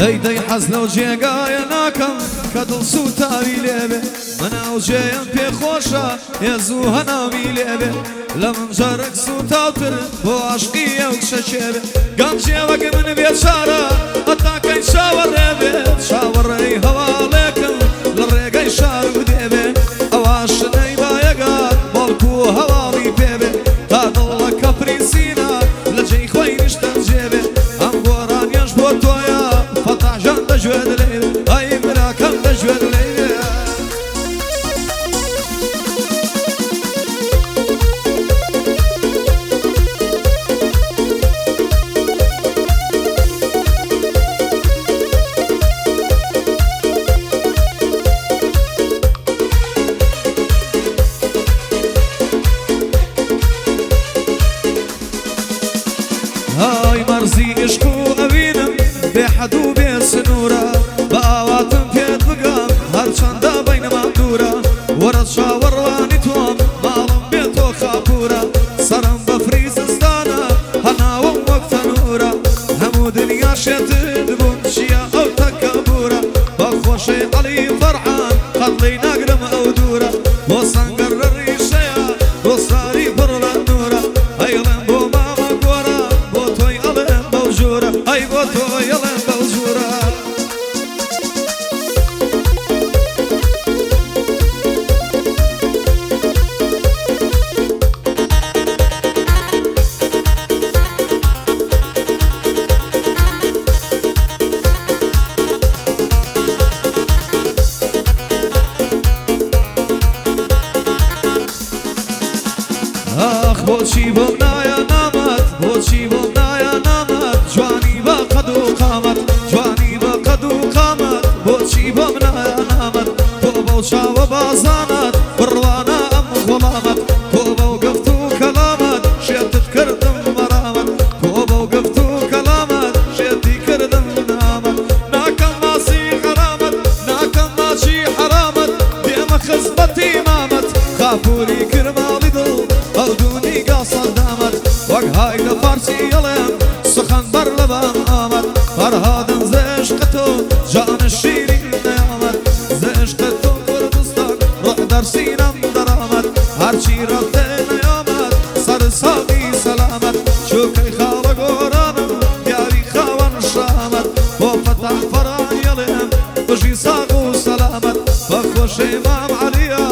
دەی حەز لەو جێگایە ناکەم کە دڵسوتاوی لێبێ مناو جێیان پێخۆشە هێزوو هەناوی لێبێ لە من جارێک سوتاوتر بۆ عاشقی ئەو شەچێبێ گام جێوەگە من بێچارە هەتاکەی چاوەڕێبێ چاوەڕێی هەواڵێکم لە ڕێگەی شار بدێبێ ئەواشنەی بایەگات بەڵکو هەواڵی پێبێ تا دڵە کەپریسینە لە جێی خۆی نیشتە جێبێ ئەم گۆڕانیەش بۆ تۆیە فەتاحجان دەجوێت لێبێ ئەی براکەم دەجوێت لێبێ هاي مرزي عشقو ئەوینم بێحەد و بێ سنوورە بە ئاواتم پێت بگەم هەرچەندە بەینەمان دوورە وەرە چاوەڕوانی تۆم ماڵم بێتۆ خاپورە سەرم بە فریزستانە هەناوم وەک تەنورە هەموو دنیا شێتت بوون چیە ئەو تەکەبورە بە خۆشەی عەلی فەرحان قەدڵی ناگرم ئەو دوورە بۆ سەنگەر لە ڕیشەیە ڕۆساری پڕ لە نورە ئەیڵێم بۆ مامە گۆرە بۆ تۆی ئەڵێم بەو ژوورە ئەی بۆ تۆی ئەڵێم بەو ژوورە ئاخ بۆچی بۆم نایە نامەت بۆچی بۆم نایە نامەت جوانی بە قەد و قامەت جوانی بە قەد و قامەت بۆچی بۆم نایە نامەت تۆ بەو چاوە بازانەت بڕوانە ئەم غوڵامەت تۆ بەو گەفت و کەلامەت شێتت کردم مەرامەت تۆ بەو گەفت و کەلامەت شێتی کردم نامەت ناکەم ماسی حەرامەت ناکەم ماچی حەرامەت دێمە خزمەتی مامەت خاپوری کرماڵی دڵ ئەو دوونی گاسەندامەت وەک های لە فارسی ئەڵێم سخەن بەر لەبام ئامەد فەرهادم زە عشقە تۆ جانە شیرین نەیامەد زە عشقە تۆ کوردستان ڕۆح دەرسینەم دەرامەد هەرچی ڕەفتێ نەیامەد سەر ساقی سەلامەت چووکەی خاوە گۆرانم دیاری خاوەن شامەد بۆ فەتاح فەرانی ئەڵێم بژی ساق و سەلامەت بە خۆشەی مام عەلیە